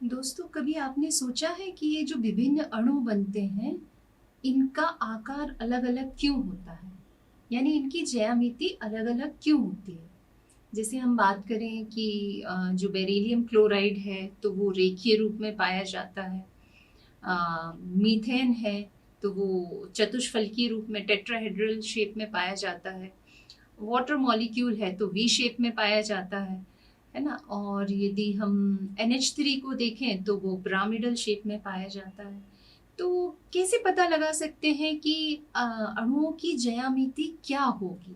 दोस्तों, कभी आपने सोचा है कि ये जो विभिन्न अणु बनते हैं, इनका आकार अलग-अलग क्यों होता है? यानी इनकी ज्यामिति अलग-अलग क्यों होती है? जैसे हम बात करें कि जो बेरिलियम क्लोराइड है, तो वो रेखीय रूप में पाया जाता है। मीथेन है, तो वो चतुष्फलकीय रूप में टेट्राहेड्रल शेप में पाया जाता है। वाटर मॉलिक्यूल है तो वी शेप में पाया जाता है ना? और यदि हम NH3 को देखें तो वो पिरामिडल शेप में पाया जाता है। तो कैसे पता लगा सकते हैं कि अणुओं की ज्यामिति क्या होगी?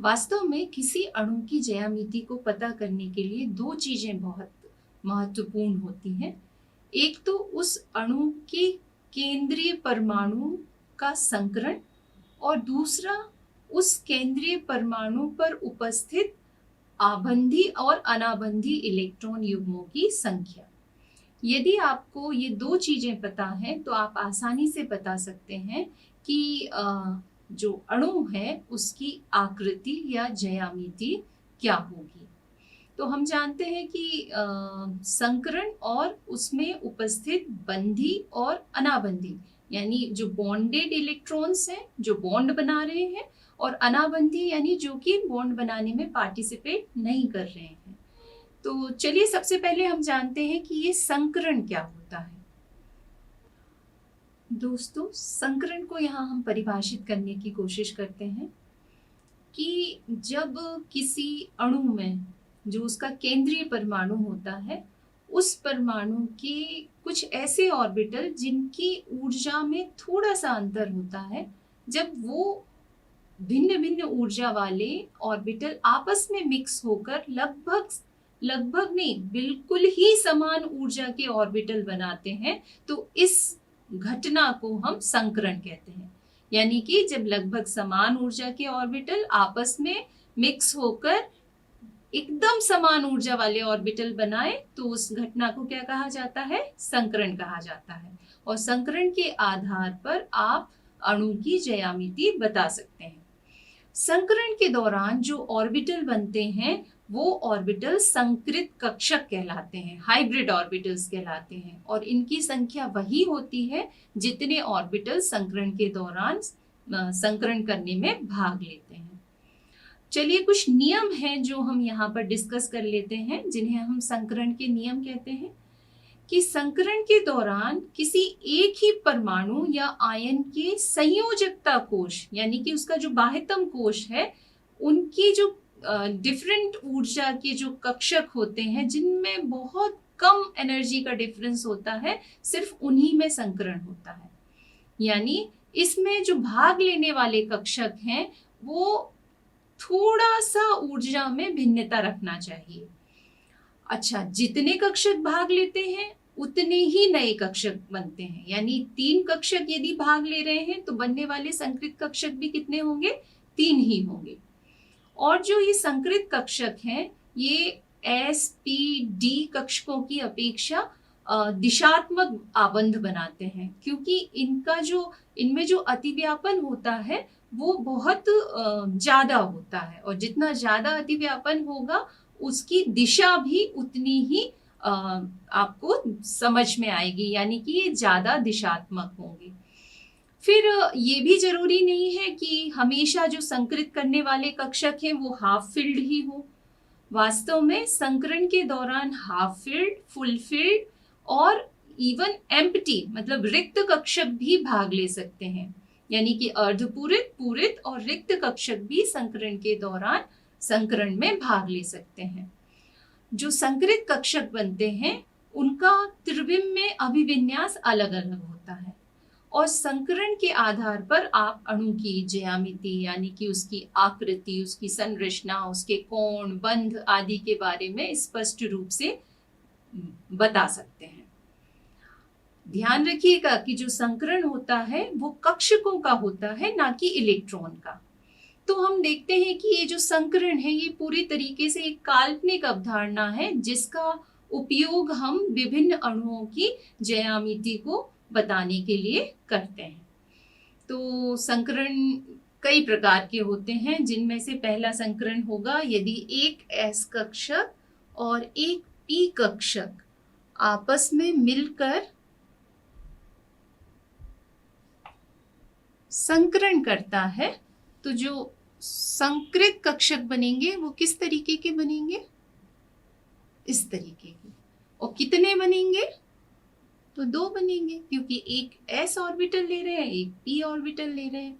वास्तव में किसी अणु की ज्यामिति को पता करने के लिए दो चीजें बहुत महत्वपूर्ण होती हैं। एक तो उस अणु के केंद्रीय परमाणु का संकरण और दूसरा उस केंद्रीय परमाणु पर उपस्थित आबंधी और अनाबंधी इलेक्ट्रॉन युग्मों की संख्या। यदि आपको ये दो चीजें पता हैं तो आप आसानी से बता सकते हैं कि जो अणु है उसकी आकृति या ज्यामिति क्या होगी। तो हम जानते हैं कि संकरण और उसमें उपस्थित बंधी और अनाबंधी, यानी जो बॉन्डेड इलेक्ट्रॉन्स हैं जो बॉन्ड बना रहे हैं, और अनाबंधी यानी जो कि बॉन्ड बनाने में पार्टिसिपेट नहीं कर रहे हैं। तो चलिए सबसे पहले हम जानते हैं कि ये संकरण क्या होता है। दोस्तों, संकरण को यहाँ हम परिभाषित करने की कोशिश करते हैं कि जब किसी अणु में जो उसका केंद्रीय परमाणु होता है, उस परमाणु के कुछ ऐसे ऑर्बिटल जिनकी ऊर्जा में थोड़ा सा अंतर होता है, जब वो भिन्न भिन्न ऊर्जा वाले ऑर्बिटल आपस में मिक्स होकर लगभग लगभग नहीं, बिल्कुल ही समान ऊर्जा के ऑर्बिटल बनाते हैं, तो इस घटना को हम संकरण कहते हैं। यानी कि जब लगभग समान ऊर्जा के ऑर्बिटल आपस में मिक्स होकर एकदम समान ऊर्जा वाले ऑर्बिटल बनाए, तो उस घटना को क्या कहा जाता है? संकरण कहा जाता है। और संकरण के आधार पर आप अणु की ज्यामिति बता सकते हैं। संकरण के दौरान जो ऑर्बिटल बनते हैं वो ऑर्बिटल संकृत कक्षक कहलाते हैं, हाइब्रिड ऑर्बिटल्स कहलाते हैं, और इनकी संख्या वही होती है जितने ऑर्बिटल संकरण के दौरान संकरण करने में भाग लेते हैं। चलिए कुछ नियम हैं जो हम यहाँ पर डिस्कस कर लेते हैं, जिन्हें हम संकरण के नियम कहते हैं। कि संकरण के दौरान किसी एक ही परमाणु या आयन के संयोजकता कोश, यानी कि उसका जो बाह्यतम कोश है, उनकी जो डिफरेंट ऊर्जा के जो कक्षक होते हैं जिनमें बहुत कम एनर्जी का डिफरेंस होता है, सिर्फ उन्हीं में संकरण होता है। यानी इसमें जो भाग लेने वाले कक्षक हैं वो थोड़ा सा ऊर्जा में भिन्नता रखना चाहिए। अच्छा, जितने कक्षक भाग लेते हैं उतने ही नए कक्षक बनते हैं। यानी 3 कक्षक यदि भाग ले रहे हैं तो बनने वाले संकृत कक्षक भी कितने होंगे? 3 ही होंगे। और जो ये संकृत कक्षक हैं ये SPD कक्षकों की अपेक्षा दिशात्मक आबंध बनाते हैं, क्योंकि इनमें जो अतिव्यापन होता है वो बहुत ज्यादा होता है, और जितना ज्यादा अतिव्यापन होगा उसकी दिशा भी उतनी ही आपको समझ में आएगी, यानी कि ये ज्यादा दिशात्मक होंगे। फिर ये भी जरूरी नहीं है कि हमेशा जो संकृत करने वाले कक्षक हैं वो हाफ फिल्ड ही हो। वास्तव में संकरण के दौरान हाफ फिल्ड, फुल फिल्ड और इवन एम्प्टी मतलब रिक्त कक्षक भी भाग ले सकते हैं। यानी कि अर्धपूरित, पूरित और रिक्त कक्षक भी संकरण के दौरान संकरण में भाग ले सकते हैं। जो संकृत कक्षक बनते हैं उनका त्रिविम में अभिविन्यास अलग अलग होता है, और संकरण के आधार पर आप अणु की ज्यामिति यानी कि उसकी आकृति, उसकी संरचना, उसके कोण, बंध आदि के बारे में स्पष्ट रूप से बता सकते हैं। ध्यान रखिएगा कि जो संकरण होता है वो कक्षकों का होता है, ना कि इलेक्ट्रॉन का। तो हम देखते हैं कि ये जो संकरण है ये पूरी तरीके से एक काल्पनिक अवधारणा है जिसका उपयोग हम विभिन्न अणुओं की ज्यामिति को बताने के लिए करते हैं। तो संकरण कई प्रकार के होते हैं, जिनमें से पहला संकरण होगा यदि एक S कक्षक और एक P कक्षक आपस में मिलकर संकरण करता है, तो जो संकृत कक्षक बनेंगे वो किस तरीके के बनेंगे? इस तरीके के। और कितने बनेंगे? तो 2 बनेंगे, क्योंकि एक s ऑर्बिटल ले रहे हैं, एक p ऑर्बिटल ले रहे हैं।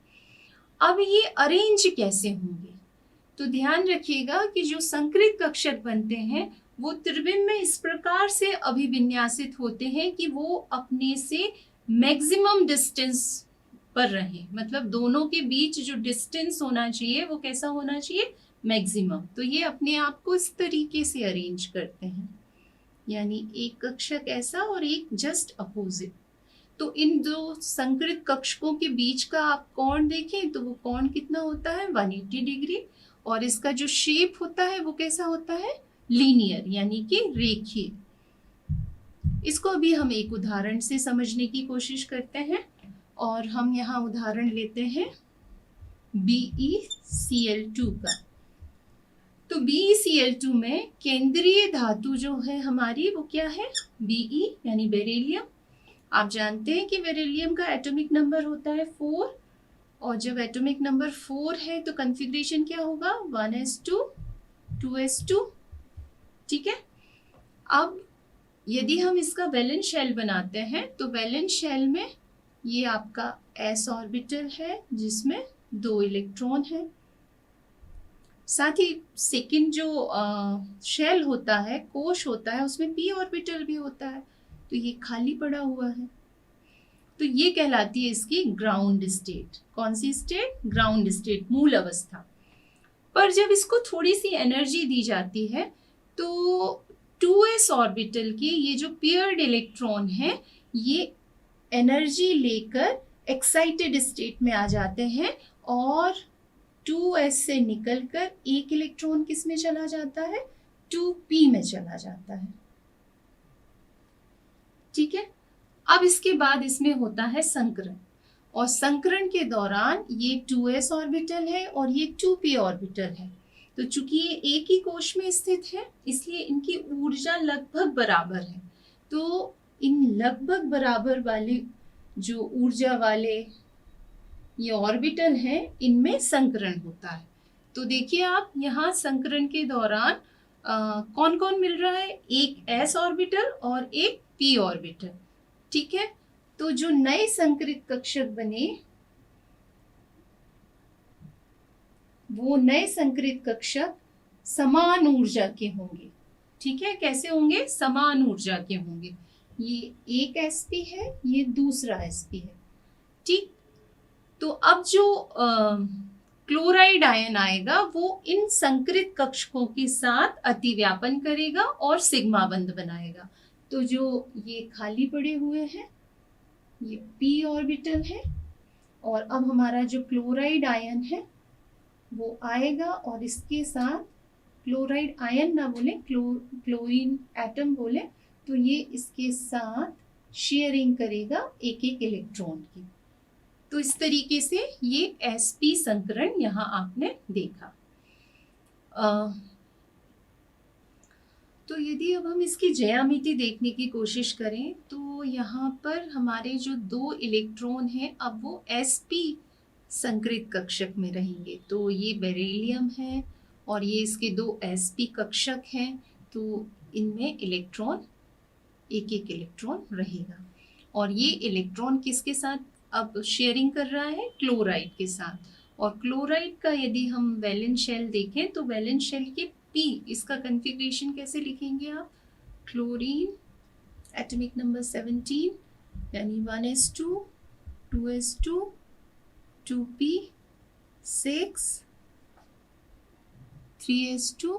अब ये अरेंज कैसे होंगे? तो ध्यान रखिएगा कि जो संकृत कक्षक बनते हैं वो त्रिविम में इस प्रकार से अभिविन्यासित होते हैं कि वो अपने से मैक्सिमम डिस्टेंस पर रहें, मतलब दोनों के बीच जो डिस्टेंस होना चाहिए वो कैसा होना चाहिए? मैक्सिमम। तो ये अपने आप को इस तरीके से अरेंज करते हैं, यानी एक कक्षक ऐसा और एक जस्ट अपोजिट। तो इन दो संकृत कक्षकों के बीच का आप कोण देखें तो वो कोण कितना होता है? 180 डिग्री। और इसका जो शेप होता है वो कैसा होता है? लीनियर, यानी कि रेखीय। इसको अभी हम एक उदाहरण से समझने की कोशिश करते हैं, और हम यहाँ उदाहरण लेते हैं BeCl2 का। तो BeCl2 में केंद्रीय धातु जो है हमारी वो क्या है? Be यानी बेरिलियम। आप जानते हैं कि बेरिलियम का एटॉमिक नंबर होता है 4, और जब एटॉमिक नंबर 4 है तो कॉन्फ़िगरेशन क्या होगा? 1s2 2s2। ठीक है। अब यदि हम इसका वैलेंस शेल बनाते हैं तो वैलेंस शेल में ये आपका s ऑर्बिटल है जिसमें 2 इलेक्ट्रॉन है। साथ ही सेकंड जो शेल होता है, कोश होता है, उसमें p ऑर्बिटल भी होता है, तो ये खाली पड़ा हुआ है। तो ये कहलाती है इसकी ग्राउंड स्टेट। कौन सी स्टेट? ग्राउंड स्टेट, मूल अवस्था। पर जब इसको थोड़ी सी एनर्जी दी जाती है तो 2s ऑर्बिटल के ये जो पेयर्ड इलेक्ट्रॉन है ये एनर्जी लेकर एक्साइटेड स्टेट में आ जाते हैं, और 2s से निकलकर एक इलेक्ट्रॉन किस में चला जाता है? 2p में चला जाता है। ठीक है। अब इसके बाद इसमें होता है संकरण, और संकरण के दौरान ये 2s ऑर्बिटल है और ये 2p ऑर्बिटल है। तो चूंकि ये एक ही कोश में स्थित है इसलिए इनकी ऊर्जा लगभग बराबर है। तो इन लगभग बराबर वाले जो ऊर्जा वाले ये ऑर्बिटल हैं इनमें संकरण होता है। तो देखिए आप यहाँ संकरण के दौरान कौन कौन मिल रहा है? एक s ऑर्बिटल और एक p ऑर्बिटल। ठीक है। तो जो नए संकृत कक्षक बने वो नए संकृत कक्षक समान ऊर्जा के होंगे। ठीक है। कैसे होंगे? समान ऊर्जा के होंगे। ये एक sp है, ये दूसरा sp है। ठीक। तो अब जो क्लोराइड आयन आएगा वो इन संकृत कक्षकों के साथ अतिव्यापन करेगा और सिग्मा बंध बनाएगा। तो जो ये खाली पड़े हुए हैं ये p ऑर्बिटल है, और अब हमारा जो क्लोराइड आयन है वो आएगा और इसके साथ, क्लोराइड आयन ना बोले, क्लोरीन एटम बोले, तो ये इसके साथ शेयरिंग करेगा एक एक इलेक्ट्रॉन की। तो इस तरीके से ये sp संकरण यहाँ आपने देखा। तो यदि अब हम इसकी ज्यामिति देखने की कोशिश करें तो यहाँ पर हमारे जो 2 इलेक्ट्रॉन हैं अब वो sp संकृत कक्षक में रहेंगे। तो ये बेरिलियम है और ये इसके 2 sp कक्षक हैं, तो इनमें इलेक्ट्रॉन एक एक इलेक्ट्रॉन रहेगा। और ये इलेक्ट्रॉन किसके साथ अब शेयरिंग कर रहा है? क्लोराइड के साथ। और क्लोराइड का यदि हम वैलेंस शेल देखें तो वैलेंस शेल के p, इसका कॉन्फ़िगरेशन कैसे लिखेंगे आप? क्लोरीन एटॉमिक नंबर 17 यानी 1s2 2s2 2p 6 3s2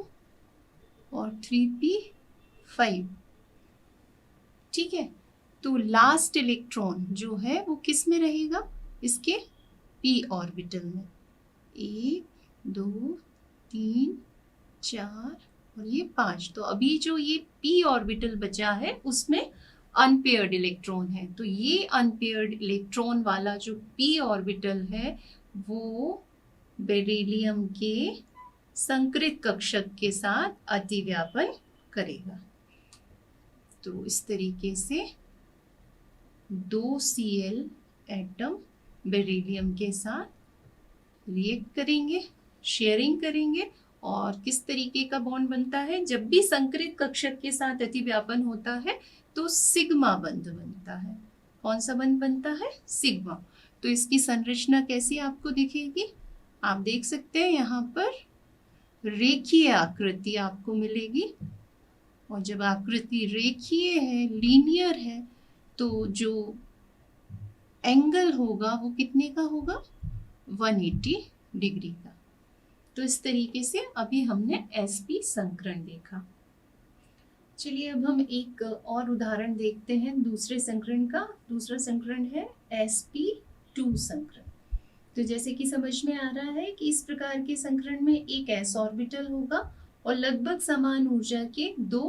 और 3p 5। ठीक है। तो लास्ट इलेक्ट्रॉन जो है वो किस में रहेगा? इसके p ऑर्बिटल में। 1 2 3 4 और ये 5। तो अभी जो ये p ऑर्बिटल बचा है उसमें अनपेयर्ड इलेक्ट्रॉन है। तो ये अनपेयर्ड इलेक्ट्रॉन वाला जो p ऑर्बिटल है वो बेरिलियम के संकृत कक्षक के साथ अतिव्यापन करेगा। तो इस तरीके से 2 Cl एटम बेरिलियम के साथ रिएक्ट करेंगे, शेयरिंग करेंगे। और किस तरीके का बॉन्ड बनता है? जब भी संकरित कक्षक के साथ अतिव्यापन होता है तो सिग्मा बंध बनता है। कौन सा बंध बनता है? सिग्मा। तो इसकी संरचना कैसी आपको दिखेगी? आप देख सकते हैं यहाँ पर रेखीय आकृति आपको मिलेगी। और जब आकृति रेखीय है, लीनियर है, तो जो एंगल होगा वो कितने का होगा? 180 डिग्री का। तो इस तरीके से अभी हमने sp संकरण देखा। चलिए अब हम एक और उदाहरण देखते हैं दूसरे संकरण का। दूसरा संकरण है sp2 संकरण। तो जैसे कि समझ में आ रहा है कि इस प्रकार के संकरण में एक s ऑर्बिटल होगा और लगभग समान ऊर्जा के 2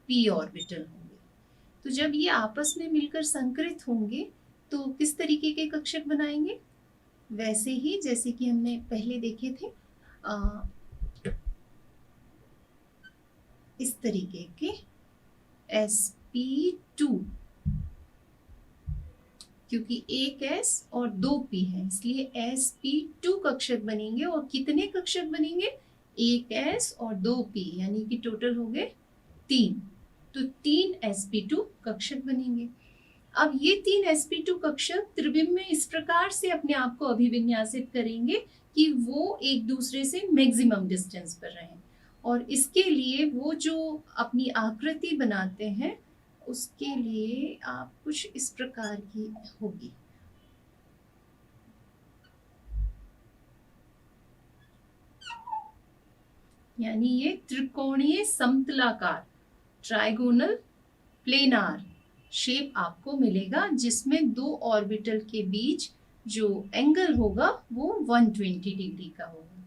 p ऑर्बिटल होंगे। तो जब ये आपस में मिलकर संकरित होंगे तो किस तरीके के कक्षक बनाएंगे? वैसे ही जैसे कि हमने पहले देखे थे, इस तरीके के sp2, क्योंकि एक s और 2 p है इसलिए sp2 कक्षक बनेंगे। और कितने कक्षक बनेंगे? एक s और 2 p, यानी कि टोटल हो गए 3। तो 3 sp2 कक्षक बनेंगे। अब ये 3 sp2 कक्षक त्रिविम में इस प्रकार से अपने आप को अभिविन्यासित करेंगे कि वो एक दूसरे से मैक्सिमम डिस्टेंस पर रहें। और इसके लिए वो जो अपनी आकृति बनाते हैं उसके लिए आप कुछ इस प्रकार की होगी। यानी ये त्रिकोणीय समतलाकार, ट्राइगोनल प्लेनार शेप आपको मिलेगा, जिसमें 2 ऑर्बिटल के बीच जो एंगल होगा वो 120 डिग्री का होगा।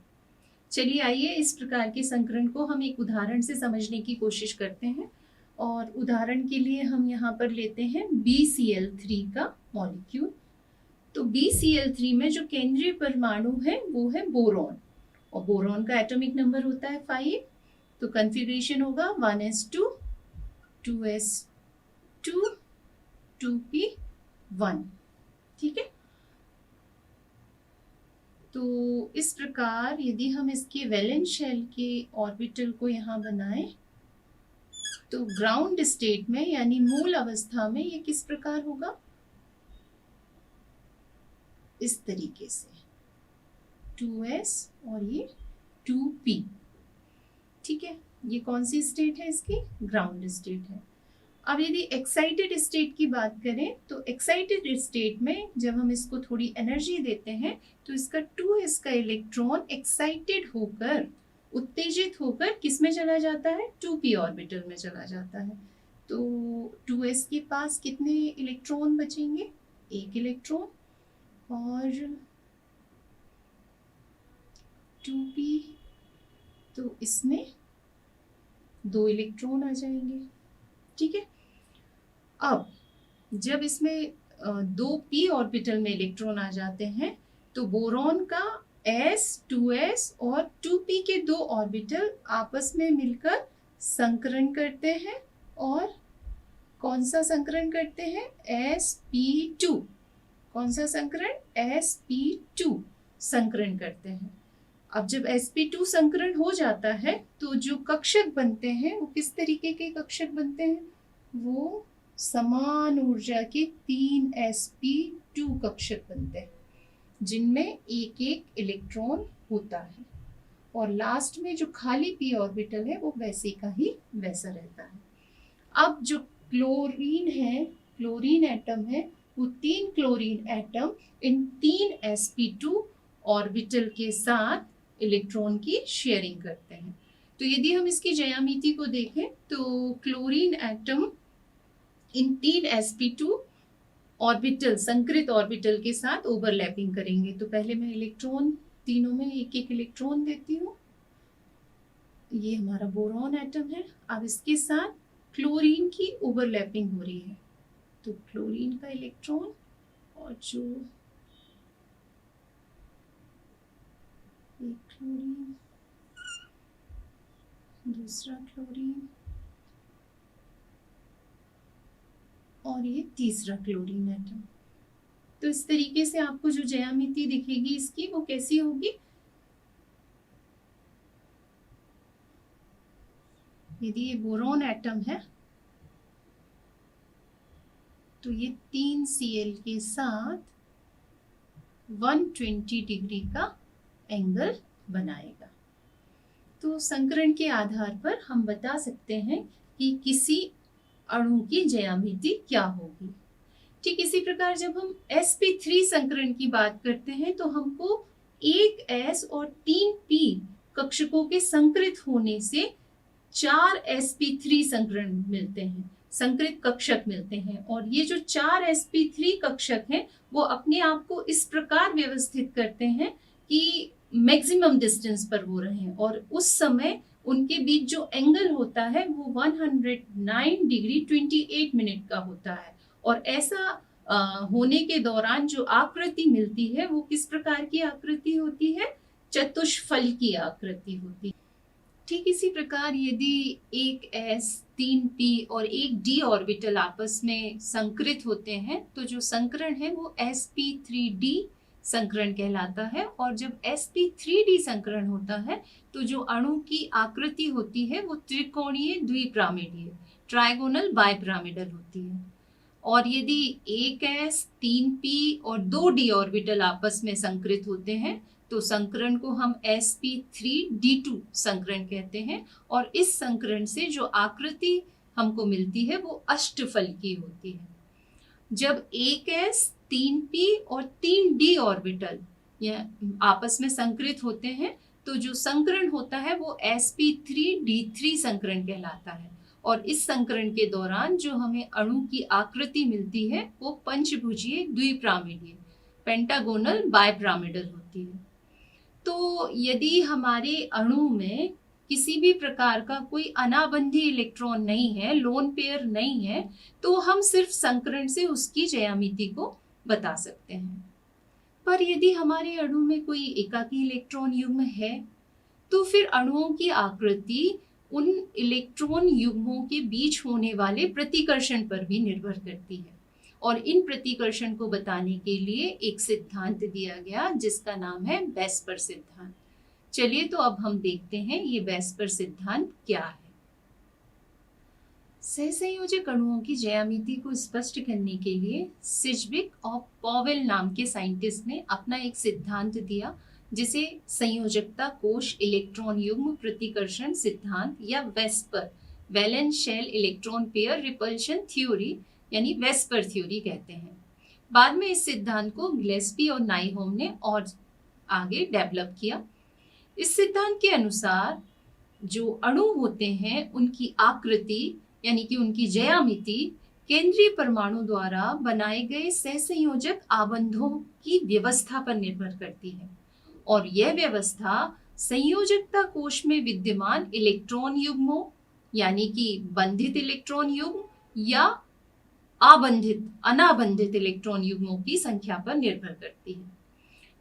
चलिए आइए इस प्रकार के संकरण को हम एक उदाहरण से समझने की कोशिश करते हैं। और उदाहरण के लिए हम यहाँ पर लेते हैं BCl3 का मॉलिक्यूल। तो BCl3 में जो केंद्रीय परमाणु है वो है बोरॉन, और बोरॉन का एटॉमिक नंबर होता है 5। तो कॉन्फ़िगरेशन होगा 1s2 2s2 2p1। ठीक है। तो इस प्रकार यदि हम इसके वैलेंस शेल के ऑर्बिटल को यहाँ बनाएं तो ग्राउंड स्टेट में यानी मूल अवस्था में ये किस प्रकार होगा? इस तरीके से 2s और ये 2p। ठीक है, ये कौन सी स्टेट है इसकी? ग्राउंड स्टेट है। अब यदि एक्साइटेड स्टेट की बात करें तो एक्साइटेड स्टेट में जब हम इसको थोड़ी एनर्जी देते हैं तो इसका 2s का इलेक्ट्रॉन एक्साइटेड होकर, उत्तेजित होकर किस में चला जाता है? 2p ऑर्बिटल में चला जाता है। तो 2s के पास कितने इलेक्ट्रॉन बचेंगे? एक इलेक्ट्रॉन। और 2p, तो इसमें 2 इलेक्ट्रॉन आ जाएंगे। ठीक है। अब जब इसमें 2p ऑर्बिटल में इलेक्ट्रॉन आ जाते हैं तो बोरॉन का s 2s और 2p के 2 ऑर्बिटल आपस में मिलकर संकरण करते हैं। और कौन सा संकरण करते हैं? sp2। कौन सा संकरण? sp2 संकरण करते हैं। अब जब sp2 संकरण हो जाता है तो जो कक्षक बनते हैं वो किस तरीके के कक्षक बनते हैं? वो समान ऊर्जा के 3 sp2 कक्षक बनते हैं जिनमें एक एक इलेक्ट्रॉन होता है। और लास्ट में जो खाली p ऑर्बिटल है वो वैसे का ही वैसा रहता है। अब जो क्लोरीन है, क्लोरीन एटम है, वो 3 chlorine atom in 3 sp2 orbital के साथ इलेक्ट्रॉन की शेयरिंग करते हैं। तो यदि हम इसकी ज्यामिति को देखें तो chlorine atom in 3 sp2 orbital, संकरित ऑर्बिटल के साथ ओवरलैपिंग करेंगे। तो पहले मैं इलेक्ट्रॉन तीनों में एक एक इलेक्ट्रॉन देती हूँ। ये हमारा बोरॉन एटम है। अब इसके साथ क्लोरीन की ओवरलैपिंग हो रही है। तो क्लोरीन का इलेक्ट्रॉन और जो एक क्लोरीन, दूसरा क्लोरीन, और ये तीसरा क्लोरीन एटम। तो इस तरीके से आपको जो ज्यामिति दिखेगी इसकी वो कैसी होगी, यदि ये बोरोन एटम है तो ये 3Cl के साथ 120 डिग्री का एंगल बनाएगा। तो संकरण के आधार पर हम बता सकते हैं कि किसी अणु की ज्यामिति क्या होगी। ठीक इसी प्रकार जब हम sp3 संकरण की बात करते हैं तो हमको एक s और 3p कक्षकों के संकृत होने से 4 sp3 संकरण मिलते हैं, संकृत कक्षक मिलते हैं। और ये जो 4 sp3 कक्षक हैं वो अपने आप को इस प्रकार व्यवस्थित करते हैं कि मैक्सिमम डिस्टेंस पर वो रहें, और उस समय उनके बीच जो एंगल होता है वो 109 डिग्री 28 मिनट का होता है। और ऐसा होने के दौरान जो आकृति मिलती है वो किस प्रकार की आकृति होती है, चतुष्फल की आकृति होती है। ठीक इसी प्रकार यदि एक s 3p और एक d ऑर्बिटल आपस में संकृत होते हैं तो जो संकरण है वो sp3d संकरण कहलाता है। और जब sp3d संकरण होता है तो जो अणु की आकृति होती है वो त्रिकोणीय द्विपिरामिडीय ट्राइगोनल बाइपिरामिडल होती है। और यदि एक s 3p और 2d ऑर्बिटल आपस में संकृत होते हैं तो संकरण को हम sp3d2 संकरण कहते हैं। और इस संकरण से जो आकृति हमको मिलती है वो अष्टफल की होती है। जब एक s 3p और 3d ऑर्बिटल आपस में संकृत होते हैं तो जो संकरण होता है वो sp3d3 संकरण कहलाता है। और इस संकरण के दौरान जो हमें अणु की आकृति मिलती है वो पंचभुजीय द्विपिरामिडीय पेंटागोनल बाइपिरामिडल होती है। तो यदि हमारे अणु में किसी भी प्रकार का कोई अनाबंधी इलेक्ट्रॉन नहीं है, लोन पेयर नहीं है, तो हम सिर्फ संकरण से उसकी ज्यामिति को बता सकते हैं। पर यदि हमारे अणु में कोई एकाकी इलेक्ट्रॉन युग्म है तो फिर अणुओं की आकृति उन इलेक्ट्रॉन युग्मों के बीच होने वाले प्रतिकर्षण पर भी निर्भर करती है। और इन प्रतिकर्षण को बताने के लिए एक सिद्धांत दिया गया जिसका नाम है वेस्पर सिद्धांत। चलिए तो अब हम देखते हैं ये वेस्पर सिद्धांत क्या है। सहसंयोजक अणुओं की ज्यामिति को स्पष्ट करने के लिए सिजविक और पॉवेल नाम के साइंटिस्ट ने अपना एक सिद्धांत दिया जिसे संयोजकता कोश इलेक्ट्रॉन युग्म प्रतिकर्षण सिद्धांत या VSEPR valence shell electron pair repulsion theory यानी वेस्पर थ्योरी कहते हैं। बाद में इस सिद्धांत को गिलेस्पी और नाइहोम ने और आगे डेवलप किया। इस सिद्धांत के अनुसार जो अणु होते हैं उनकी आकृति यानी कि उनकी ज्यामिति केंद्रीय परमाणु द्वारा बनाए गए सहसंयोजक आबंधों की व्यवस्था पर निर्भर करती है। और यह व्यवस्था संयोजकता कोश में विद्यमान इलेक्ट्रॉन युग्मों यानी कि बंधित इलेक्ट्रॉन युग्म या अनाबंधित इलेक्ट्रॉन युग्मों की संख्या पर निर्भर करती है।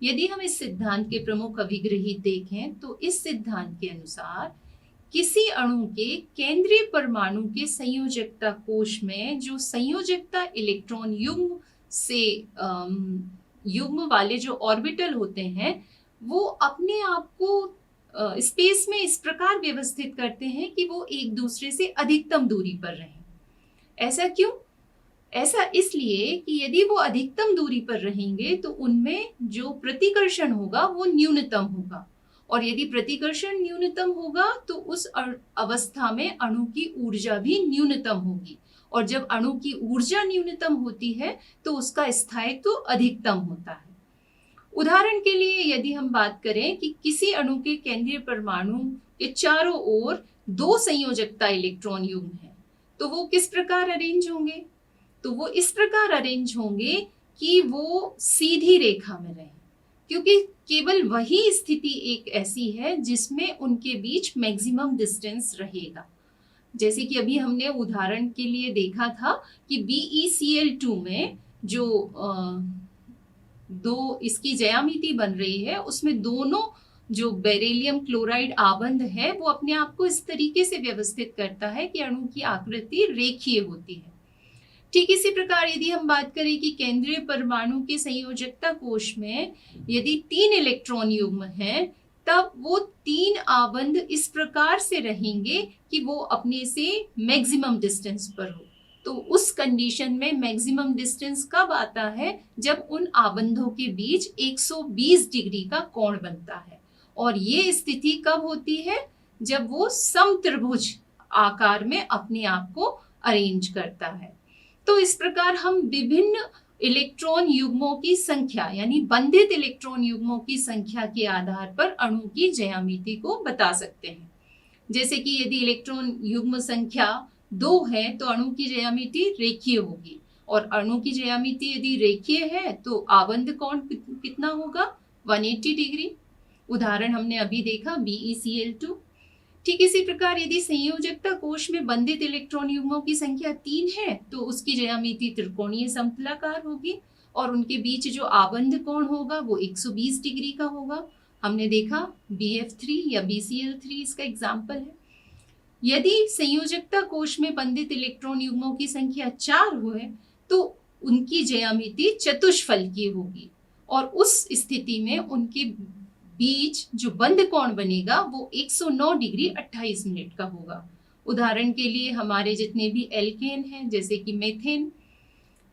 यदि हम इस सिद्धांत के प्रमुख अभिग्रही देखें तो इस सिद्धांत के अनुसार किसी अणु के केंद्रीय परमाणु के संयोजकता कोश में जो संयोजकता इलेक्ट्रॉन युग्म से युग्म वाले जो ऑर्बिटल होते हैं वो अपने आप को स्पेस में इस प्रकार व्यवस्थित करते हैं कि वो एक दूसरे से अधिकतम दूरी पर रहें। ऐसा क्यों? ऐसा इसलिए कि यदि वो अधिकतम दूरी पर रहेंगे तो उनमें जो प्रतिकर्षण होगा वो न्यूनतम होगा। और यदि प्रतिकर्षण न्यूनतम होगा तो उस अवस्था में अणु की ऊर्जा भी न्यूनतम होगी। और जब अणु की ऊर्जा न्यूनतम होती है तो उसका स्थायित्व अधिकतम होता है। उदाहरण के लिए यदि हम बात करें कि किसी अणु के केंद्रीय परमाणु के चारों ओर 2 संयोजकता इलेक्ट्रॉन युग्म हैं तो वो किस प्रकार अरेंज होंगे? तो वो इस प्रकार अरेंज होंगे कि वो सीधी रेखा में रहें, क्योंकि केवल वही स्थिति एक ऐसी है जिसमें उनके बीच मैक्सिमम डिस्टेंस रहेगा। जैसे कि अभी हमने उदाहरण के लिए देखा था कि BeCl2 में जो दो इसकी ज्यामिति बन रही है उसमें दोनों जो बेरिलियम क्लोराइड आबंध है वो अपने आप को इस तरीके से व्यवस्थित करता है कि अणु की आकृति रेखीय होती है। ठीक इसी प्रकार यदि हम बात करें कि केंद्रीय परमाणु के संयोजकता कोश में यदि 3 इलेक्ट्रॉन युग्म हैं, तब वो 3 आबंध इस प्रकार से रहेंगे कि वो अपने से मैक्सिमम डिस्टेंस पर हो। तो उस कंडीशन में मैक्सिमम डिस्टेंस कब आता है? जब उन आबंधों के बीच 120 डिग्री का कोण बनता है। और ये स्थिति कब होती है? जब वो समत्रिभुज आकार में अपने आप को अरेंज करता है। तो इस प्रकार हम विभिन्न इलेक्ट्रॉन युग्मों की संख्या यानी बंधित इलेक्ट्रॉन युग्मों की संख्या के आधार पर अणु की ज्यामिति को बता सकते हैं। जैसे कि यदि इलेक्ट्रॉन युग्म संख्या 2 है तो अणु की ज्यामिति रेखीय होगी, और अणु की ज्यामिति यदि रेखीय है तो आबंध कोण कितना होगा? 180 डिग्री। उदाहरण हमने अभी देखा BeCl2। ठीक इसी प्रकार यदि संयोजकता कोश में बंधित इलेक्ट्रॉन युग्मों की संख्या 3 है तो उसकी ज्यामिति त्रिकोणीय समतलाकार होगी, और उनके बीच जो आबंध कोण होगा वो 120 डिग्री का होगा। हमने देखा BF3 या BCl3 इसका एग्जाम्पल है। यदि संयोजकता कोश में बंधित इलेक्ट्रॉन युग्मों की संख्या 4 हुए तो उनकी ज्यामिति चतुष्फलकीय होगी, और उस स्थिति में उनके बीच जो बंध कोण बनेगा वो 109 डिग्री 28 मिनट का होगा। उदाहरण के लिए हमारे जितने भी एल्केन हैं जैसे कि मेथेन।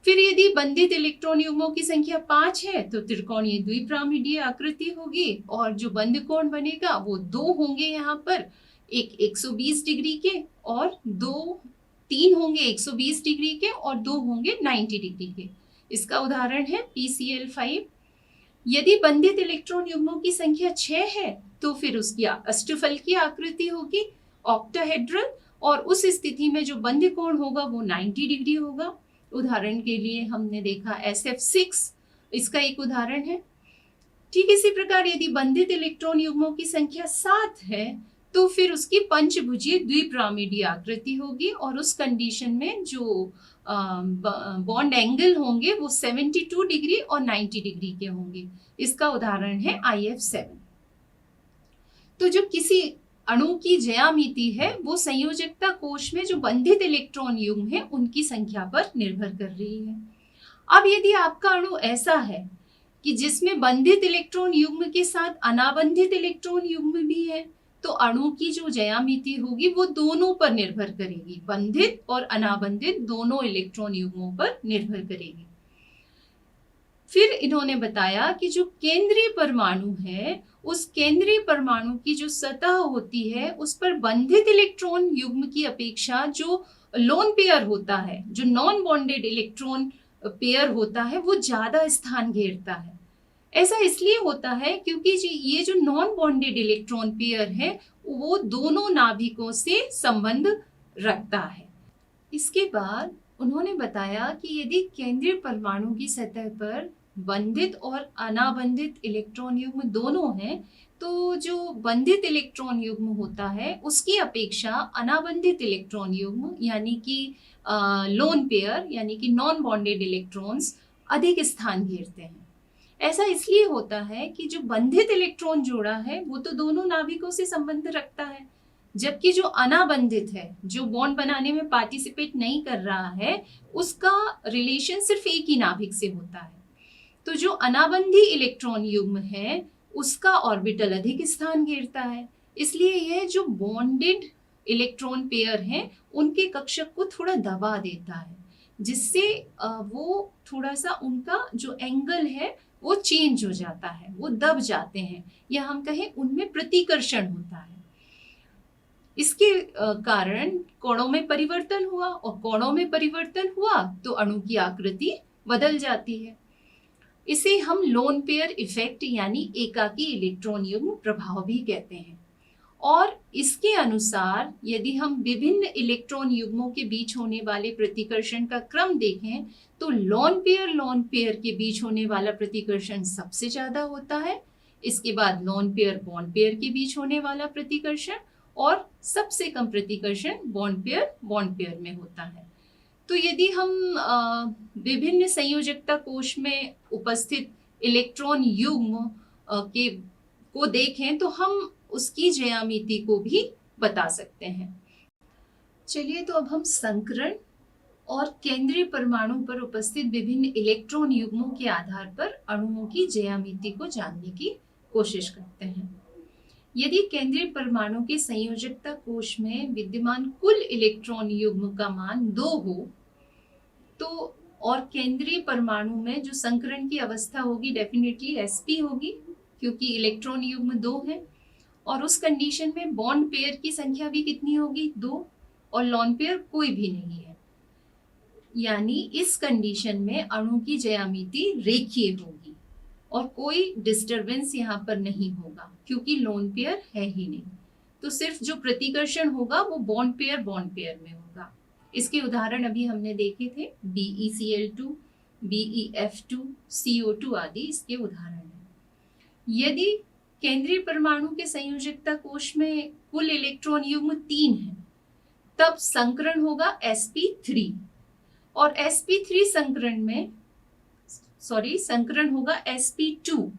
फिर यदि बंधित इलेक्ट्रॉन युग्मों की संख्या 5 है तो त्रिकोणीय द्विपिरामिडीय आकृति होगी, और जो बंध कोण बनेगा वो 2 होंगे यहाँ पर, एक 120 डिग्री के और 3 होंगे 120 डिग्री के और 2 होंगे 90 डिग्री के। इसका उदाहरण है PCl5। यदि बंधित इलेक्ट्रॉन युग्मों की संख्या 6 है तो फिर उसकी अष्टफलकीय आकृति होगी, ऑक्टाहेड्रल, और उस स्थिति में जो बंध कोण होगा वो 90 डिग्री होगा। उदाहरण के लिए हमने देखा SF6 इसका एक उदाहरण है। ठीक इसी प्रकार यदि बंधित इलेक्ट्रॉन युग्मों की संख्या 7 है तो फिर उसकी पंचभुजीय द्विपिरामिडीय आकृति होगी, और उस कंडीशन में जो बॉन्ड एंगल होंगे वो 72 डिग्री और 90 डिग्री के होंगे। इसका उदाहरण है IF7। तो जो किसी अणु की ज्यामिति है वो संयोजकता कोश में जो बंधित इलेक्ट्रॉन युग्म है उनकी संख्या पर निर्भर कर रही है। अब यदि आपका अणु ऐसा है कि जिसमें बंधित इलेक्ट्रॉन युग्म के साथ अनाबंधित इलेक्ट्रॉन युग्म भी है, तो अणु की जो ज्यामिति होगी वो दोनों पर निर्भर करेगी, बंधित और अनाबंधित दोनों इलेक्ट्रॉन युग्मों पर निर्भर करेगी। फिर इन्होंने बताया कि जो केंद्रीय परमाणु है उस केंद्रीय परमाणु की जो सतह होती है उस पर बंधित इलेक्ट्रॉन युग्म की अपेक्षा जो लोन पेयर होता है, जो नॉन बॉन्डेड इलेक्ट्रॉन पेयर होता है, वो ज्यादा स्थान घेरता है। ऐसा इसलिए होता है क्योंकि ये जो नॉन बॉन्डेड इलेक्ट्रॉन पेयर है वो दोनों नाभिकों से संबंध रखता है। इसके बाद उन्होंने बताया कि यदि केंद्रीय परमाणु की सतह पर बंधित और अनाबंधित इलेक्ट्रॉन युग्म दोनों हैं, तो जो बंधित इलेक्ट्रॉन युग्म होता है उसकी अपेक्षा अनाबंधित इलेक्ट्रॉन युग्म यानी कि लोन पेयर यानी कि नॉन बॉन्डेड इलेक्ट्रॉन्स अधिक स्थान घेरते हैं। ऐसा इसलिए होता है कि जो बंधित इलेक्ट्रॉन जोड़ा है वो तो दोनों नाभिकों से संबंध रखता है, जबकि जो अनाबंधित है, जो बॉन्ड बनाने में पार्टिसिपेट नहीं कर रहा है, उसका रिलेशन सिर्फ एक ही नाभिक से होता है। तो जो अनाबंधी इलेक्ट्रॉन युग्म है उसका ऑर्बिटल अधिक स्थान घेरता है, इसलिए यह जो बॉन्डेड इलेक्ट्रॉन पेयर हैं उनके कक्षक को थोड़ा दबा देता है, जिससे वो थोड़ा सा उनका जो एंगल है वो चेंज हो जाता है, वो दब जाते हैं, या हम कहें उनमें प्रतिकर्षण होता है। इसके कारण कोणों में परिवर्तन हुआ, और कोणों में परिवर्तन हुआ तो अणु की आकृति बदल जाती है। इसे हम लोन पेयर इफेक्ट यानी एकाकी इलेक्ट्रॉन युग्म प्रभाव भी कहते हैं। और इसके अनुसार यदि हम विभिन्न इलेक्ट्रॉन युग्मों के बीच होने वाले प्रतिकर्षण का क्रम देखें तो लोन पेयर के बीच होने वाला प्रतिकर्षण सबसे ज्यादा होता है, इसके बाद लोन पेयर बॉन्ड पेयर के बीच होने वाला प्रतिकर्षण, और सबसे कम प्रतिकर्षण बॉन्ड पेयर में होता है। तो यदि हम विभिन्न संयोजकता कोश में उपस्थित इलेक्ट्रॉन युग्म को देखें तो हम उसकी ज्यामिति को भी बता सकते हैं। चलिए, तो अब हम संकरण और केंद्रीय परमाणु पर उपस्थित विभिन्न इलेक्ट्रॉन युग्मों के आधार पर अणुओं की ज्यामिति को जानने की कोशिश करते हैं। यदि केंद्रीय परमाणु के संयोजकता कोश में विद्यमान कुल इलेक्ट्रॉन युग्म का मान 2 हो तो और केंद्रीय परमाणु में जो संकरण की अवस्था होगी डेफिनेटली sp होगी, क्योंकि इलेक्ट्रॉन युग्म 2 है, और उस कंडीशन में बॉन्ड पेयर की संख्या भी कितनी होगी 2, और लॉन पेयर कोई भी नहीं है। यानी इस कंडीशन में अणु की ज्यामिति रेखीय होगी और कोई डिस्टरबेंस यहाँ पर नहीं होगा, क्योंकि लोन पेयर है ही नहीं। तो सिर्फ जो प्रतिकर्षण होगा वो बॉन्ड पेयर में होगा। इसके उदाहरण अभी हमने देखे थे, BeCl2, BeF2, CO2 आदि इसके उदाहरण हैं। यदि केंद्रीय परमाणु के संयोजकता कोश में कुल इलेक्ट्रॉन युग्म 3 है, तब संकरण होगा sp3, और sp3 संकरण होगा sp2,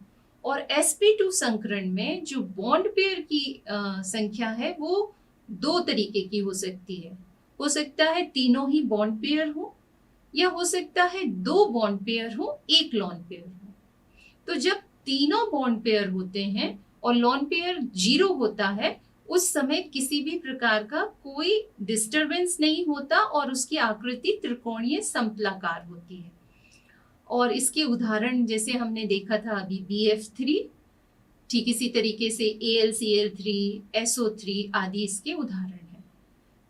और sp2 संकरण में जो बॉन्ड पेयर की संख्या है वो 2 तरीके की हो सकती है। हो सकता है तीनों ही बॉन्ड पेयर हो, या हो सकता है 2 बॉन्ड पेयर हो, 1 लॉन पेयर हो। तो जब तीनों बॉन्ड पेयर होते हैं और लॉन पेयर 0 होता है, उस समय किसी भी प्रकार का कोई डिस्टरबेंस नहीं होता और उसकी आकृति त्रिकोणीय समतलाकार होती है। और इसके उदाहरण जैसे हमने देखा था अभी BF3, ठीक इसी तरीके से AlCl3, SO3 आदि इसके उदाहरण हैं।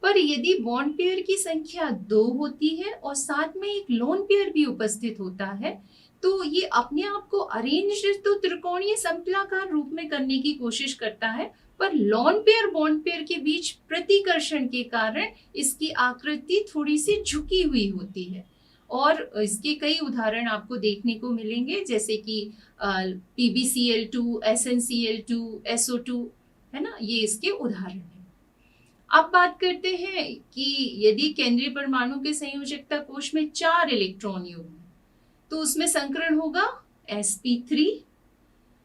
पर यदि बॉन्ड पेयर की संख्या 2 होती है और साथ में एक लोन पेयर भी उपस्थित होता है, तो ये अपने आप को अरेंज्ड तो त्रिकोणीय समतलाकार रूप में करने की कोशिश करता है, पर लॉन पेयर बॉन्ड पेयर के बीच प्रतिकर्षण के कारण इसकी आकृति थोड़ी सी झुकी हुई होती है। और इसके कई उदाहरण आपको देखने को मिलेंगे, जैसे कि PbCl2, SnCl2, SO2, है ना, ये इसके उदाहरण हैं। अब बात करते हैं कि यदि केंद्रीय परमाणु के संयोजकता कोश में 4 इलेक्ट्रॉन युग्म, तो उसमें संकरण होगा sp3।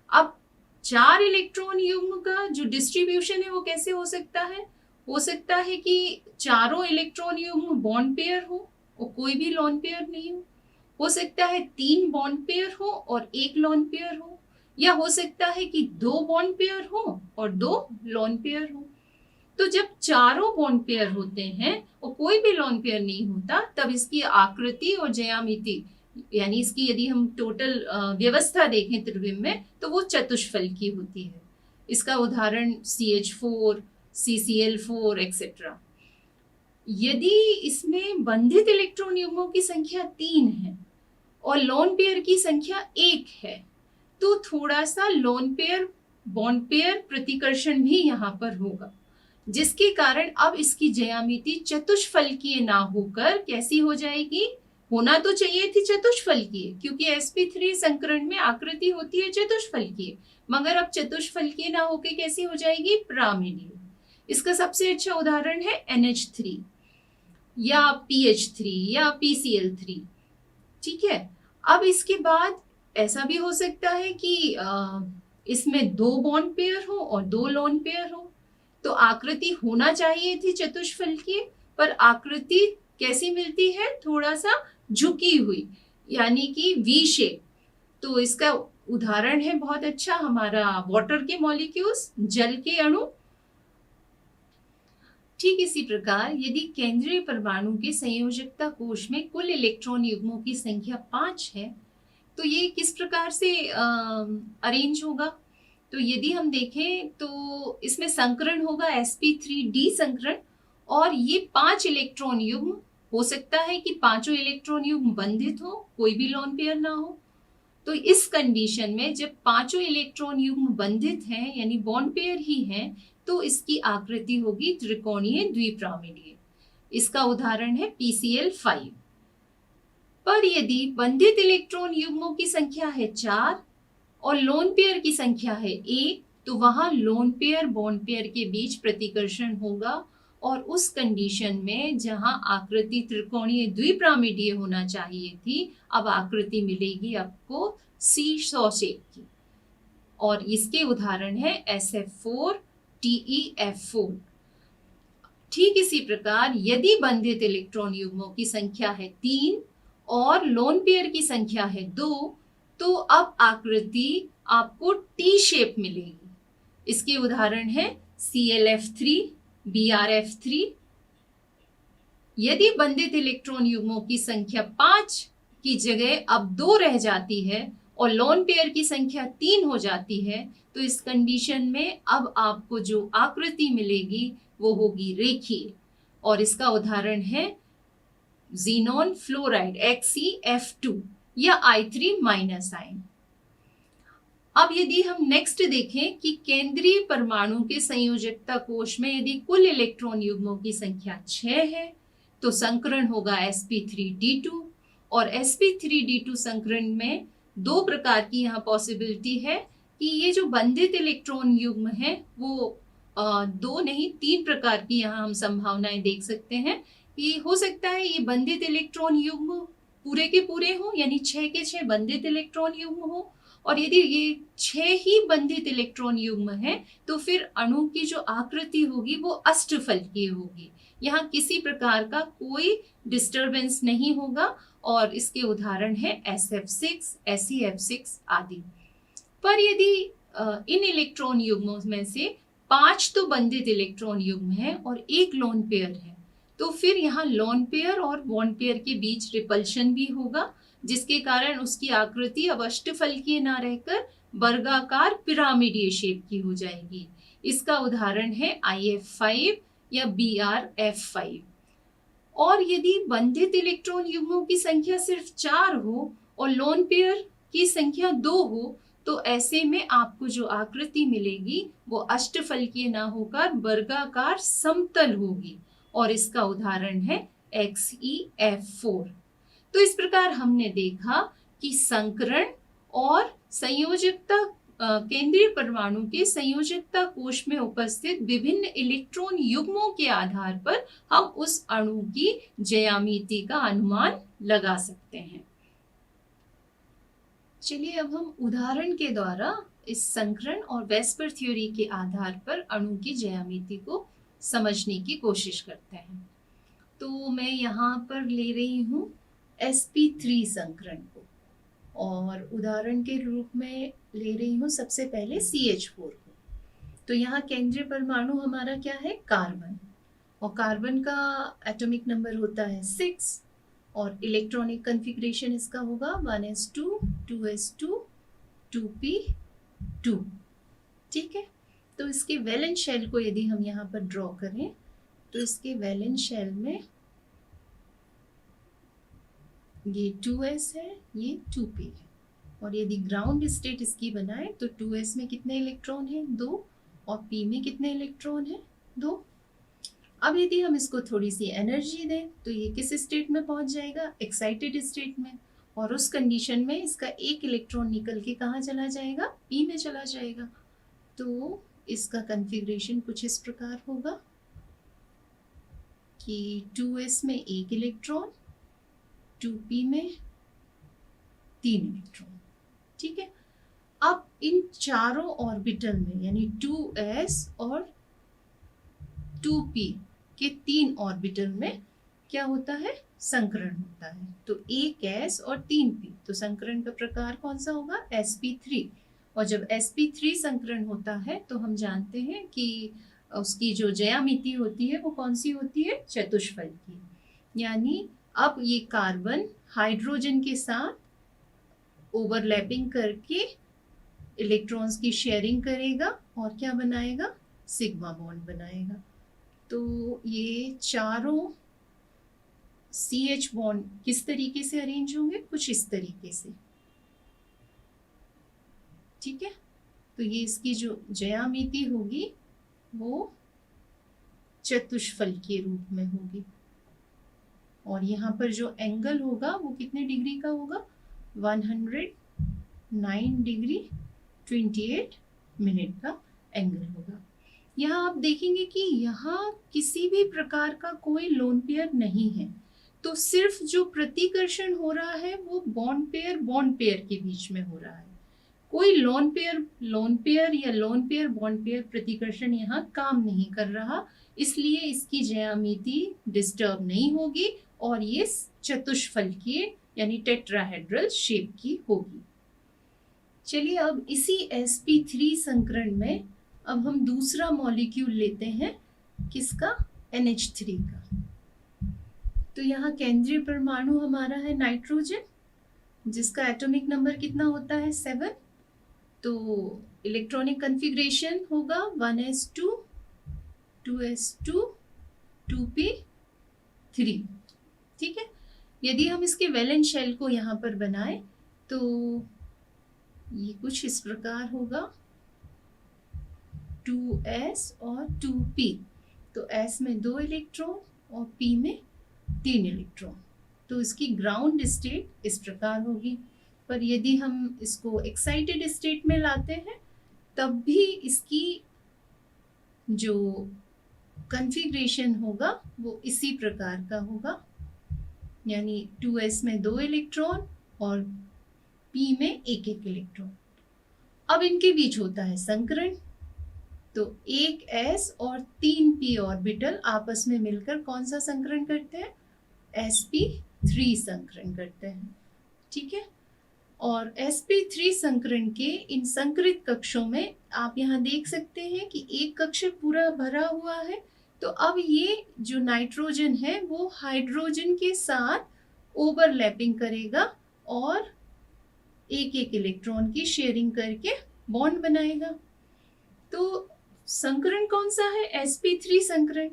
अब 4 इलेक्ट्रॉन युग्म का जो डिस्ट्रीब्यूशन है वो कैसे हो सकता है? हो सकता है कि चारों इलेक्ट्रॉन युग्म बॉन्ड पेयर हो और कोई भी लॉन पेयर नहीं हो सकता है 3 बॉन्ड पेयर हो और 1 लॉन पेयर हो, या हो सकता है कि 2 बॉन्ड पेयर हो और 2 लॉन पेयर हो। तो जब चारों बॉन्ड पेयर होते हैं और कोई भी लॉन पेयर नहीं होता, तब इसकी आकृति और ज्यामिति, यानी इसकी यदि हम टोटल व्यवस्था देखें त्रिविम में, तो वो चतुष्फल की होती है। इसका उदाहरण CH4, CCl4 एक्सेट्रा। यदि इसमें बंधित इलेक्ट्रॉन युग्मों की संख्या 3 है और लॉन पेयर की संख्या 1 है, तो थोड़ा सा लॉन पेयर बॉन्ड पेयर प्रतिकर्षण भी यहाँ पर होगा, जिसके कारण अब इसकी ज्यामिति चतुष्फलकीय ना होकर कैसी हो जाएगी? होना तो चाहिए थी चतुष्फलकीय, क्योंकि sp3 संकरण में आकृति होती है चतुष्फलकीय, मगर अब चतुष्फलकीय ना होकर कैसी हो जाएगी? पिरामिडीय। इसका सबसे अच्छा उदाहरण है NH3 या PH3 या PCl3। ठीक है, अब इसके बाद ऐसा भी हो सकता है कि इसमें 2 बॉन्ड पेयर हो और 2 लॉन पेयर हो, तो आकृति होना चाहिए थी चतुष्फलकीय, पर आकृति कैसी मिलती है? थोड़ा सा झुकी हुई, यानी कि V शेप। तो इसका उदाहरण है बहुत अच्छा हमारा वाटर के मॉलिक्यूल्स, जल के अणु। ठीक इसी प्रकार यदि केंद्रीय परमाणु के संयोजकता कोश में कुल इलेक्ट्रॉन युग्मों की संख्या 5 है, तो ये किस प्रकार से अरेंज होगा? तो यदि हम देखें तो इसमें संकरण होगा sp3d संकरण, और ये 5 इलेक्ट्रॉन युग्म हो सकता है कि पांचों इलेक्ट्रॉन युग्म बंधित हो, कोई भी लॉन पेयर ना हो। तो इस कंडीशन में जब पांचों इलेक्ट्रॉन युग्म बंधित हैं, यानी बॉन्ड पेयर ही हैं, तो इसकी आकृति होगी त्रिकोणीय द्विपिरामिडीय। इसका उदाहरण है PCl5। पर यदि बंधित इलेक्ट्रॉन युग्मों की संख्या है 4 और लोन पेयर की संख्या है 1, तो वहां लोन पेयर बॉन्ड पेयर के बीच प्रतिकर्षण होगा, और उस कंडीशन में जहां आकृति त्रिकोणीय द्विपिरामिडीय होना चाहिए थी, अब आकृति मिलेगी आपको सीसॉ शेप की। और इसके उदाहरण है SF4, TeF4। ठीक इसी प्रकार यदि बंधित इलेक्ट्रॉन युग्मों की संख्या है 3 और लोन पेयर की संख्या है 2, तो अब आकृति आपको टी शेप मिलेगी। इसके उदाहरण है ClF3, BrF3। यदि बंधित इलेक्ट्रॉन युग्मों की संख्या 5 की जगह अब 2 रह जाती है और लोन पेयर की संख्या 3 हो जाती है, तो इस कंडीशन में अब आपको जो आकृति मिलेगी वो होगी रेखीय, और इसका उदाहरण है ज़ीनॉन फ्लोराइड XeF2 या I3- आयन। अब यदि हम नेक्स्ट देखें कि केंद्रीय परमाणु के संयोजकता कोश में यदि कुल इलेक्ट्रॉन युग्मों की संख्या 6 है, तो संकरण होगा sp3d2, और sp3d2 संकरण में 2 प्रकार की यहाँ पॉसिबिलिटी है कि ये जो बंधित इलेक्ट्रॉन युग्म है वो 2 नहीं 3 प्रकार की यहाँ हम संभावनाएं देख सकते हैं। कि हो सकता है ये बंधित इलेक्ट्रॉन युग्म पूरे के पूरे हो, यानी 6 के 6 बंधित इलेक्ट्रॉन युग्म हो, और यदि ये 6 ही बंधित इलेक्ट्रॉन युग्म है तो फिर अणु की जो आकृति होगी वो अष्टफलकीय होगी। यहाँ किसी प्रकार का कोई डिस्टरबेंस नहीं होगा, और इसके उदाहरण है SF6, SeF6 आदि। पर यदि इन इलेक्ट्रॉन युग्मों में से 5 तो बंधित इलेक्ट्रॉन युग्म है और 1 लोन पेयर है, तो फिर यहाँ लोन पेयर और बॉन्ड पेयर के बीच रिपल्शन भी होगा, जिसके कारण उसकी आकृति अब अष्टफलकीय ना रहकर वर्गाकार पिरामिडीय शेप की हो जाएगी। इसका उदाहरण है IF5 या BrF5। और यदि बंधित इलेक्ट्रॉन युग्मों की संख्या सिर्फ 4 हो और लोन पेयर की संख्या 2 हो, तो ऐसे में आपको जो आकृति मिलेगी वो अष्टफलकीय ना होकर वर्गाकार समतल होगी, और इसका उदाहरण है XeF4। तो इस प्रकार हमने देखा कि संकरण और संयोजकता केंद्रीय परमाणु के संयोजकता कोश में उपस्थित विभिन्न इलेक्ट्रॉन युग्मों के आधार पर हम उस अणु की ज्यामिति का अनुमान लगा सकते हैं। चलिए अब हम उदाहरण के द्वारा इस संकरण और वेस्पर थ्योरी के आधार पर अणु की ज्यामिति को समझने की कोशिश करते हैं। तो मैं यहाँ पर ले रही हूँ sp3 संकरण को, और उदाहरण के रूप में ले रही हूँ सबसे पहले CH4 को। तो यहाँ केंद्रीय परमाणु हमारा क्या है? कार्बन, और कार्बन का एटॉमिक नंबर होता है 6, और इलेक्ट्रॉनिक कॉन्फ़िगरेशन इसका होगा 1s2 2s2 2p2। ठीक है, तो इसके वैलेंस शेल को यदि हम यहाँ पर ड्रॉ करें तो इसके वैलेंस शेल में ये 2s है, ये 2p है, और यदि ग्राउंड स्टेट इसकी बनाए तो 2s में कितने इलेक्ट्रॉन हैं? 2, और p में कितने इलेक्ट्रॉन हैं? 2। अब यदि हम इसको थोड़ी सी एनर्जी दें तो ये किस स्टेट में पहुंच जाएगा? एक्साइटेड स्टेट में, और उस कंडीशन में इसका एक इलेक्ट्रॉन निकल के कहाँ चला जाएगा? p में चला जाएगा। तो इसका कॉन्फ़िगरेशन कुछ इस प्रकार होगा कि 2s में एक इलेक्ट्रॉन, 2p में 3 इलेक्ट्रॉन। ठीक है, अब इन चारों ऑर्बिटल में यानी 2s और 2p के 3 ऑर्बिटल में क्या होता है? संकरण होता है। तो 1s और 3p, तो संकरण का प्रकार कौन सा होगा? sp3। और जब sp3 संकरण होता है तो हम जानते हैं कि उसकी जो ज्यामिति होती है वो कौन सी होती है? चतुष्फल की। यानी अब ये कार्बन हाइड्रोजन के साथ ओवरलैपिंग करके इलेक्ट्रॉन्स की शेयरिंग करेगा और क्या बनाएगा? सिग्मा बॉन्ड बनाएगा। तो ये चारों CH बॉन्ड किस तरीके से अरेंज होंगे? कुछ इस तरीके से। ठीक है, तो ये इसकी जो ज्यामिति होगी वो चतुष्फल के रूप में होगी, और यहाँ पर जो एंगल होगा वो कितने डिग्री का होगा? 109 डिग्री 28 मिनट का एंगल होगा। यहाँ आप देखेंगे कि यहाँ किसी भी प्रकार का कोई लोन पेयर नहीं है, तो सिर्फ जो प्रतिकर्षण हो रहा है वो बॉन्ड पेयर के बीच में हो रहा है। कोई लोन पेयर या लोन पेयर बॉन्ड पेयर प्रतिकर्षण यहाँ काम नहीं कर रहा, इसलिए इसकी ज्यामिति डिस्टर्ब नहीं होगी और ये चतुष्फलकीय यानी टेट्राहेड्रल शेप की होगी। चलिए अब इसी sp3 संकरण में अब हम दूसरा मॉलिक्यूल लेते हैं, किसका? NH3 का। तो यहाँ केंद्रीय परमाणु हमारा है नाइट्रोजन, जिसका एटॉमिक नंबर कितना होता है? 7। तो इलेक्ट्रॉनिक कॉन्फ़िगरेशन होगा 1s2 2s2 2p3। ठीक है। यदि हम इसके वैलेंस शेल को यहाँ पर बनाएं तो ये कुछ इस प्रकार होगा 2s और 2p। तो s में 2 इलेक्ट्रॉन और p में 3 इलेक्ट्रॉन। तो इसकी ग्राउंड स्टेट इस प्रकार होगी। पर यदि हम इसको एक्साइटेड स्टेट में लाते हैं तब भी इसकी जो कॉन्फ़िगरेशन होगा वो इसी प्रकार का होगा, यानी 2s में 2 इलेक्ट्रॉन और p में 1-1 इलेक्ट्रॉन। अब इनके बीच होता है संकरण, तो 1s और 3p ऑर्बिटल आपस में मिलकर कौन सा संकरण करते हैं? sp3 संकरण करते हैं। ठीक है। और sp3 संकरण के इन संकरित कक्षों में आप यहाँ देख सकते हैं कि एक कक्ष पूरा भरा हुआ है। तो अब ये जो नाइट्रोजन है वो हाइड्रोजन के साथ ओवरलैपिंग करेगा और 1-1 इलेक्ट्रॉन की शेयरिंग करके बॉन्ड बनाएगा। तो संकरण कौन सा है? sp3 संकरण।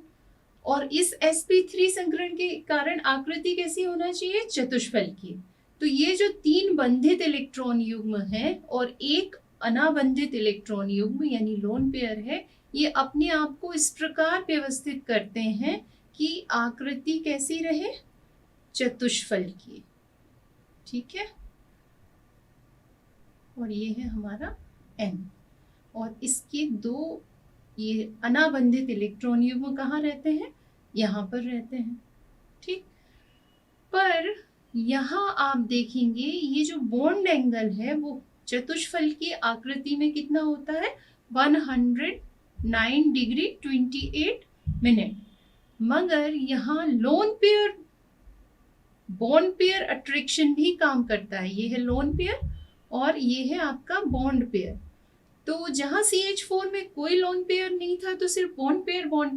और इस sp3 संकरण के कारण आकृति कैसी होना चाहिए? चतुष्फलकीय। तो ये जो 3 बंधित इलेक्ट्रॉन युग्म है और एक अनाबंधित इलेक्ट्रॉन युग्म यानी लोन पेयर है, ये अपने आप को इस प्रकार व्यवस्थित करते हैं कि आकृति कैसी रहे? चतुष्फलकीय। ठीक है। और ये है हमारा N। और इसके 2 ये अनाबंधित इलेक्ट्रॉन युग्म कहाँ रहते हैं? यहाँ पर रहते हैं। ठीक। पर यहाँ आप देखेंगे ये जो बॉन्ड एंगल है वो चतुष्फलकीय आकृति में कितना होता है? 109 डिग्री 28 मिनट। मगर यहाँ lone pair bond pair attraction भी काम करता है। ये है लोन पेयर और ये है आपका बॉन्ड पेयर। तो जहाँ CH4 में कोई लोन पेयर नहीं था तो सिर्फ बॉन्ड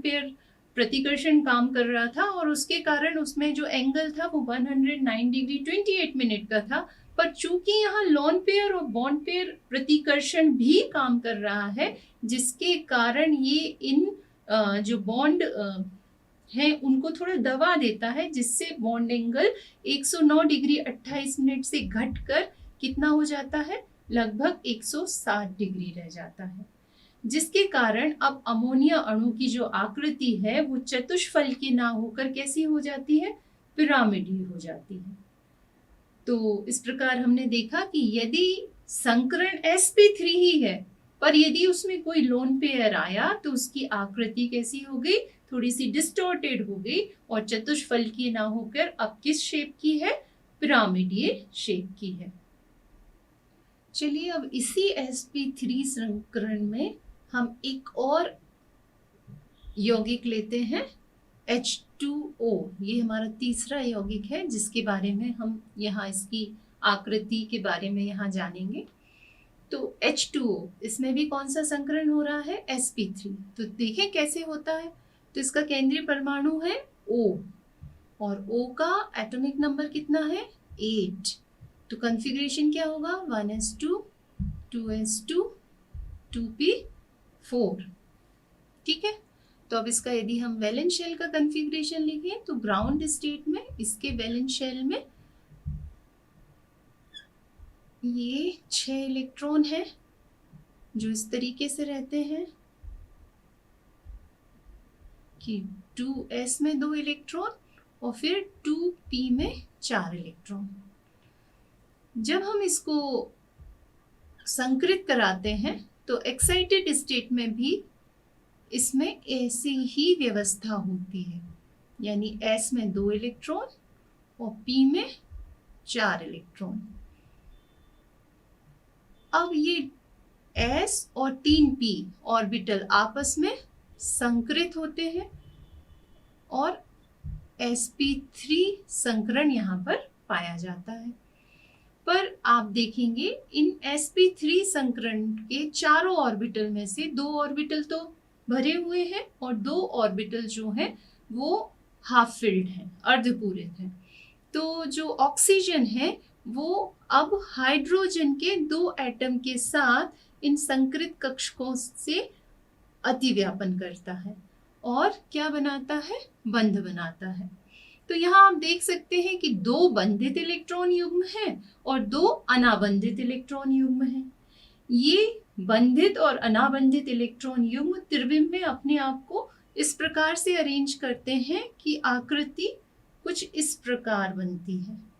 पेयर प्रतिकर्षण काम कर रहा था और उसके कारण उसमें जो एंगल था वो 109 डिग्री 28 मिनट का था। पर चूंकि यहाँ लोन पेयर और बॉन्ड पेयर प्रतिकर्षण भी काम कर रहा है, जिसके कारण ये इन जो बॉन्ड हैं उनको थोड़ा दबा देता है, जिससे बॉन्ड एंगल 109 डिग्री 28 मिनट से घटकर कितना हो जाता है? लगभग 160 डिग्री रह जाता है, जिसके कारण अब अमोनिया अणु की जो आकृति है वो चतुष्फलकीय ना होकर कैसी हो जाती है? पिरामिडीय हो जाती है। तो इस प्रकार हमने देखा कि यदि संकरण sp3 ही है पर यदि उसमें कोई लोन पेयर आया तो उसकी आकृति कैसी हो गई? थोड़ी सी डिस्टॉर्टेड हो गई और चतुष्फलकीय ना होकर अब किस शेप की है? पिरामिडीय शेप की है। चलिए अब इसी sp3 संकरण में हम एक और यौगिक लेते हैं H2O। ये हमारा तीसरा यौगिक है जिसके बारे में हम यहाँ इसकी आकृति के बारे में यहाँ जानेंगे। तो H2O, इसमें भी कौन सा संकरण हो रहा है? sp3। तो देखें कैसे होता है। तो इसका केंद्रीय परमाणु है O और O का एटॉमिक नंबर कितना है? 8। तो कॉन्फ़िगरेशन क्या होगा? 1s2 2s2 2p4। ठीक है। तो अब इसका यदि हम वैलेंस शेल का कॉन्फ़िगरेशन लिखें तो ग्राउंड स्टेट में इसके वैलेंस शेल में ये 6 इलेक्ट्रॉन है जो इस तरीके से रहते हैं कि 2s में 2 इलेक्ट्रॉन और फिर 2p में 4 इलेक्ट्रॉन। जब हम इसको संकरित कराते हैं तो एक्साइटेड स्टेट में भी इसमें ऐसी ही व्यवस्था होती है, यानी s में 2 इलेक्ट्रॉन और p में 4 इलेक्ट्रॉन। अब ये s और 3p ऑर्बिटल आपस में संकरित होते हैं और sp3 संकरण यहाँ पर पाया जाता है। पर आप देखेंगे इन sp3 संकरण के चारों ऑर्बिटल में से 2 ऑर्बिटल तो भरे हुए हैं और 2 ऑर्बिटल जो हैं वो हाफ फिल्ड हैं, अर्धपूरित हैं। तो जो ऑक्सीजन है वो अब हाइड्रोजन के 2 एटम के साथ इन संकरित कक्षकों से अतिव्यापन करता है और क्या बनाता है, बंध बनाता है। तो यहाँ आप देख सकते हैं कि 2 बंधित इलेक्ट्रॉन युग्म हैं और 2 अनाबंधित इलेक्ट्रॉन युग्म हैं। ये बंधित और अनाबंधित इलेक्ट्रॉन युग्म त्रिविम में अपने आप को इस प्रकार से अरेंज करते हैं कि आकृति कुछ इस प्रकार बनती है।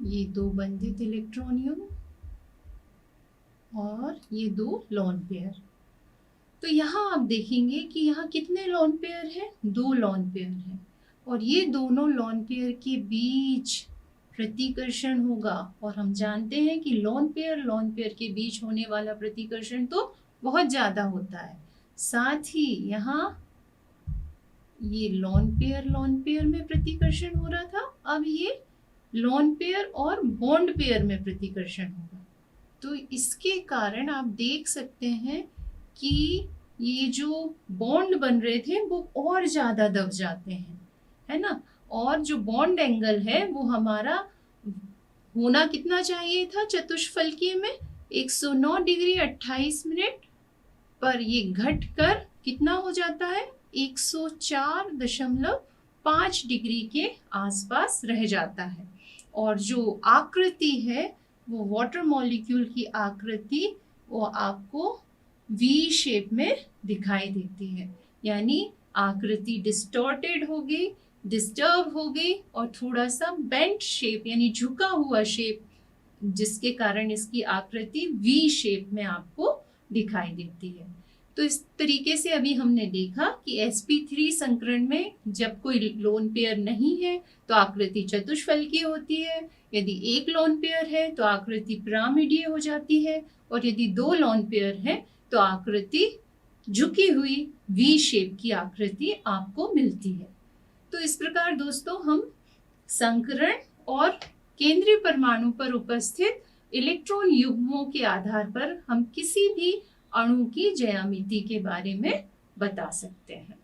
ये 2 बंधित इलेक्ट्रॉन युग्म और ये 2 लोन पेयर। तो यहाँ आप देखेंगे कि यहाँ कितने लोन पेयर हैं, 2 लोन पेयर हैं और ये दोनों लोन पेयर के बीच प्रतिकर्षण होगा और हम जानते हैं कि लोन पेयर के बीच होने वाला प्रतिकर्षण तो बहुत ज़्यादा होता है। साथ ही यहाँ ये लोन पेयर में प्रतिकर्षण हो रहा था, अब ये लोन पेयर और बॉन्ड पेयर में प्रतिकर्षण होगा। तो इसके कारण आप देख सकते हैं कि ये जो बॉन्ड बन रहे थे वो और ज़्यादा दब जाते हैं, है ना। और जो बॉन्ड एंगल है वो हमारा होना कितना चाहिए था चतुष्फलकीय में, 109 डिग्री 28 मिनट, पर ये घटकर कितना हो जाता है, 104.5 डिग्री के आसपास रह जाता है। और जो आकृति है वो वाटर मॉलिक्यूल की आकृति वो आपको वी शेप में दिखाई देती है, यानी आकृति डिस्टॉर्टेड हो गई, डिस्टर्ब हो गई और थोड़ा सा बेंट शेप यानी झुका हुआ शेप, जिसके कारण इसकी आकृति वी शेप में आपको दिखाई देती है। तो इस तरीके से अभी हमने देखा कि sp3 संकरण में जब कोई लोन पेयर नहीं है तो आकृति चतुष्फलकीय होती है, यदि एक लोन पेयर है तो आकृति पिरामिडीय हो जाती है और यदि 2 लोन पेयर है तो आकृति झुकी हुई वी शेप की आकृति आपको मिलती है। तो इस प्रकार दोस्तों हम संकरण और केंद्रीय परमाणु पर उपस्थित इलेक्ट्रॉन युग्मों के आधार पर हम किसी भी अणु की ज्यामिति के बारे में बता सकते हैं।